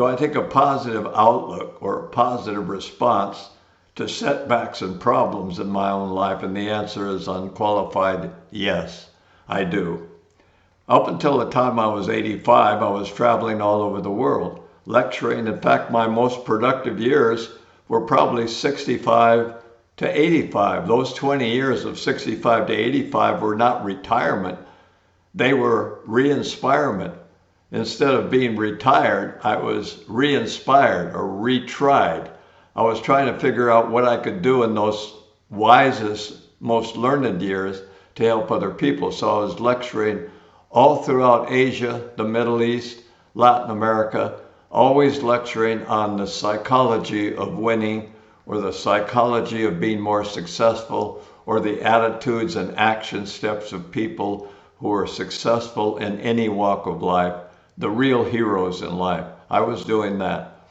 do I take a positive outlook or a positive response to setbacks and problems in my own life? And the answer is unqualified yes, I do. Up until the time I was 85, I was traveling all over the world, lecturing. In fact, my most productive years were probably 65 to 85. Those 20 years of 65 to 85 were not retirement. They were re-inspirement. Instead of being retired, I was re-inspired or retried. I was trying to figure out what I could do in those wisest, most learned years to help other people. So I was lecturing all throughout Asia, the Middle East, Latin America, always lecturing on the psychology of winning, or the psychology of being more successful, or the attitudes and action steps of people who are successful in any walk of life, the real heroes in life. I was doing that.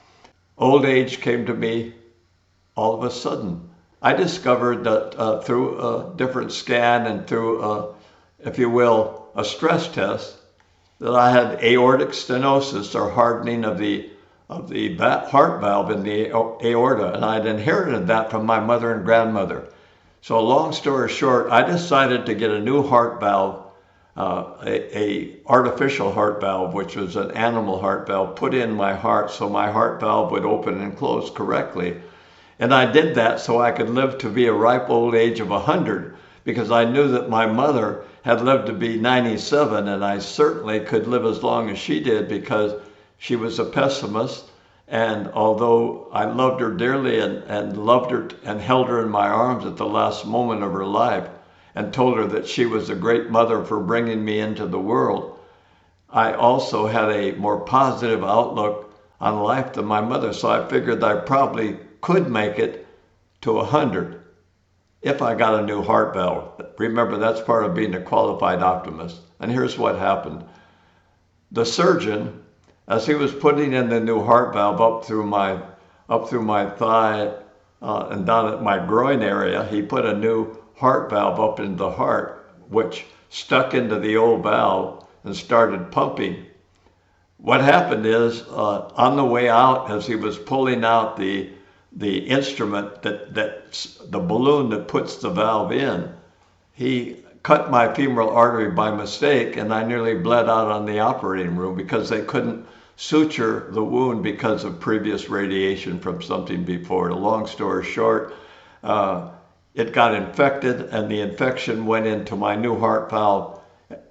Old age came to me all of a sudden. I discovered that through a different scan and through, if you will, a stress test, that I had aortic stenosis, or hardening of the heart valve in the aorta, and I'd inherited that from my mother and grandmother. So long story short, I decided to get a new heart valve, a artificial heart valve, which was an animal heart valve, put in my heart so my heart valve would open and close correctly. And I did that so I could live to be a ripe old age of 100, because I knew that my mother had lived to be 97, and I certainly could live as long as she did, because she was a pessimist. And although I loved her dearly and loved her and held her in my arms at the last moment of her life and told her that she was a great mother for bringing me into the world, I also had a more positive outlook on life than my mother. So I figured I probably could make it to 100 if I got a new heart valve. Remember, that's part of being a qualified optimist. And here's what happened. The surgeon, as he was putting in the new heart valve up through my thigh and down at my groin area, he put a new heart valve up into the heart, which stuck into the old valve and started pumping. What happened is, on the way out, as he was pulling out the instrument, the balloon that puts the valve in, he cut my femoral artery by mistake, and I nearly bled out on the operating room because they couldn't suture the wound because of previous radiation from something before. The long story short, it got infected, and the infection went into my new heart valve.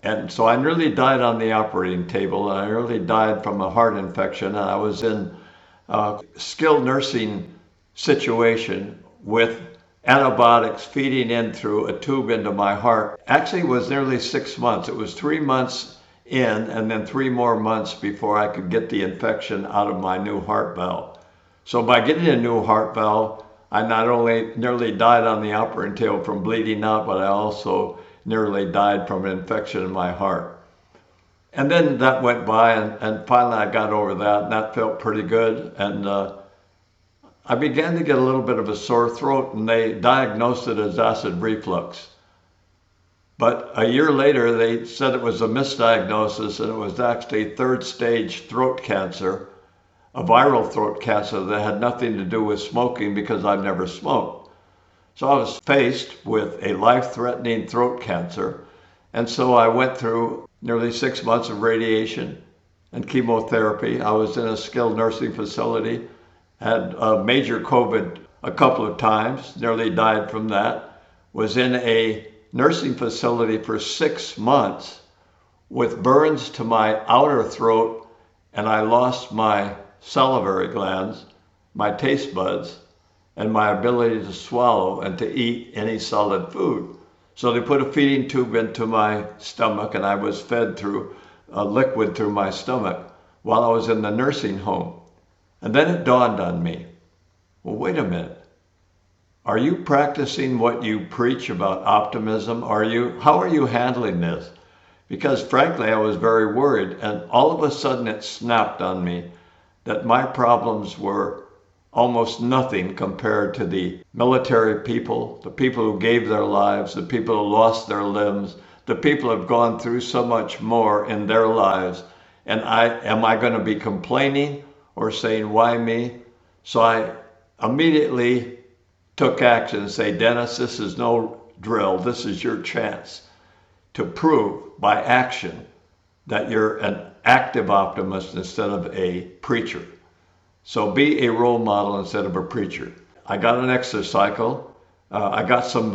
And so I nearly died on the operating table, and I nearly died from a heart infection. And I was in a skilled nursing situation with antibiotics feeding in through a tube into my heart. Actually, it was nearly 6 months. It was 3 months in, and then 3 more months before I could get the infection out of my new heart valve. So by getting a new heart valve, I not only nearly died on the operating table from bleeding out, but I also nearly died from an infection in my heart. And then that went by, and finally I got over that, and that felt pretty good. And I began to get a little bit of a sore throat, and they diagnosed it as acid reflux. But a year later, they said it was a misdiagnosis, and it was actually 3rd stage throat cancer, a viral throat cancer that had nothing to do with smoking, because I've never smoked. So I was faced with a life-threatening throat cancer, and so I went through nearly 6 months of radiation and chemotherapy. I was in a skilled nursing facility, had a major COVID a couple of times, nearly died from that, was in a nursing facility for 6 months with burns to my outer throat, and I lost my salivary glands, my taste buds, and my ability to swallow and to eat any solid food. So they put a feeding tube into my stomach, and I was fed through a liquid through my stomach while I was in the nursing home. And then it dawned on me, well, wait a minute. Are you practicing what you preach about optimism? How are you handling this? Because frankly, I was very worried, and all of a sudden it snapped on me that my problems were almost nothing compared to the military people, the people who gave their lives, the people who lost their limbs, the people who have gone through so much more in their lives. And am I going to be complaining, or saying, why me? So I immediately took action and say, Dennis, this is no drill. This is your chance to prove by action that you're an active optimist instead of a preacher. So be a role model instead of a preacher. I got an exercycle. I got some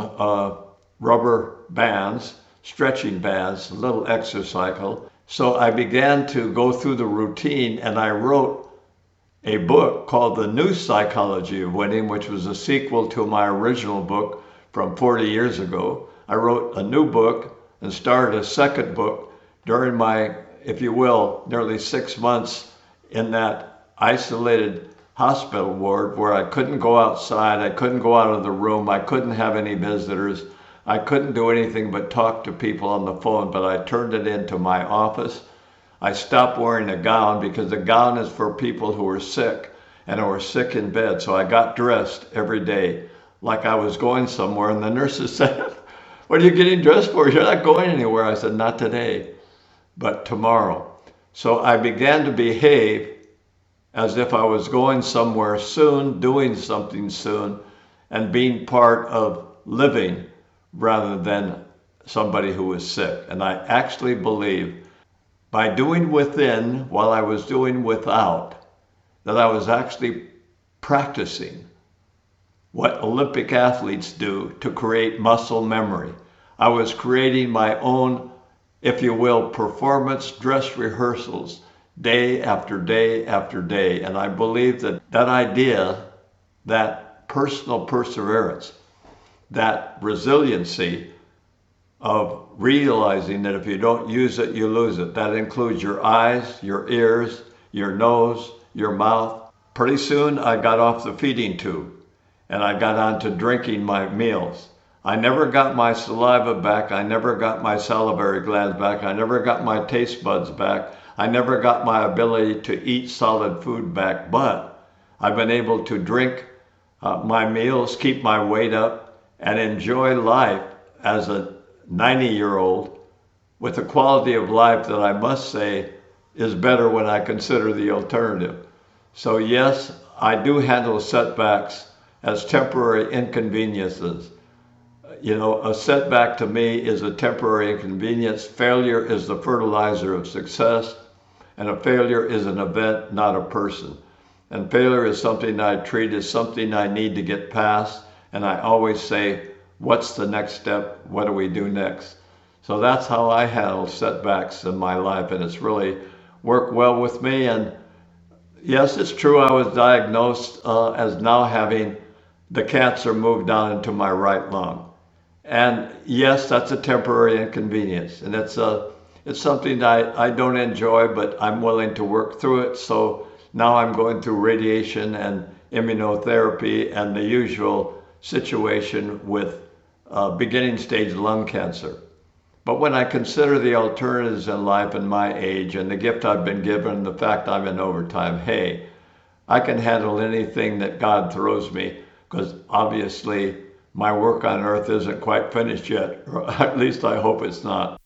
rubber bands, stretching bands, a little exercycle. So I began to go through the routine, and I wrote a book called The New Psychology of Winning, which was a sequel to my original book from 40 years ago. I wrote a new book and started a second book during my, if you will, nearly 6 months in that isolated hospital ward where I couldn't go outside, I couldn't go out of the room, I couldn't have any visitors, I couldn't do anything but talk to people on the phone, but I turned it into my office. I stopped wearing a gown because a gown is for people who are sick and who are sick in bed. So I got dressed every day like I was going somewhere, and the nurses said, what are you getting dressed for? You're not going anywhere. I said, not today, but tomorrow. So I began to behave as if I was going somewhere soon, doing something soon, and being part of living rather than somebody who was sick. And I actually believe by doing within while I was doing without, that I was actually practicing what Olympic athletes do to create muscle memory. I was creating my own, if you will, performance dress rehearsals day after day after day. And I believe that that idea, that personal perseverance, that resiliency of realizing that if you don't use it, you lose it. That includes your eyes, your ears, your nose, your mouth. Pretty soon I got off the feeding tube and I got on to drinking my meals. I never got my saliva back. I never got my salivary glands back. I never got my taste buds back. I never got my ability to eat solid food back, but I've been able to drink my meals, keep my weight up, and enjoy life as a 90-year-old with a quality of life that I must say is better when I consider the alternative. So yes, I do handle setbacks as temporary inconveniences. You know, a setback to me is a temporary inconvenience. Failure is the fertilizer of success, and a failure is an event, not a person. And failure is something I treat as something I need to get past, and I always say, what's the next step? What do we do next? So that's how I handle setbacks in my life, and it's really worked well with me. And yes, it's true, I was diagnosed as now having the cancer moved down into my right lung. And yes, that's a temporary inconvenience, and it's something that I don't enjoy, but I'm willing to work through it. So now I'm going through radiation and immunotherapy and the usual situation with beginning stage lung cancer. But when I consider the alternatives in life and my age and the gift I've been given, the fact I'm in overtime, hey, I can handle anything that God throws me, because obviously my work on earth isn't quite finished yet, or at least I hope it's not.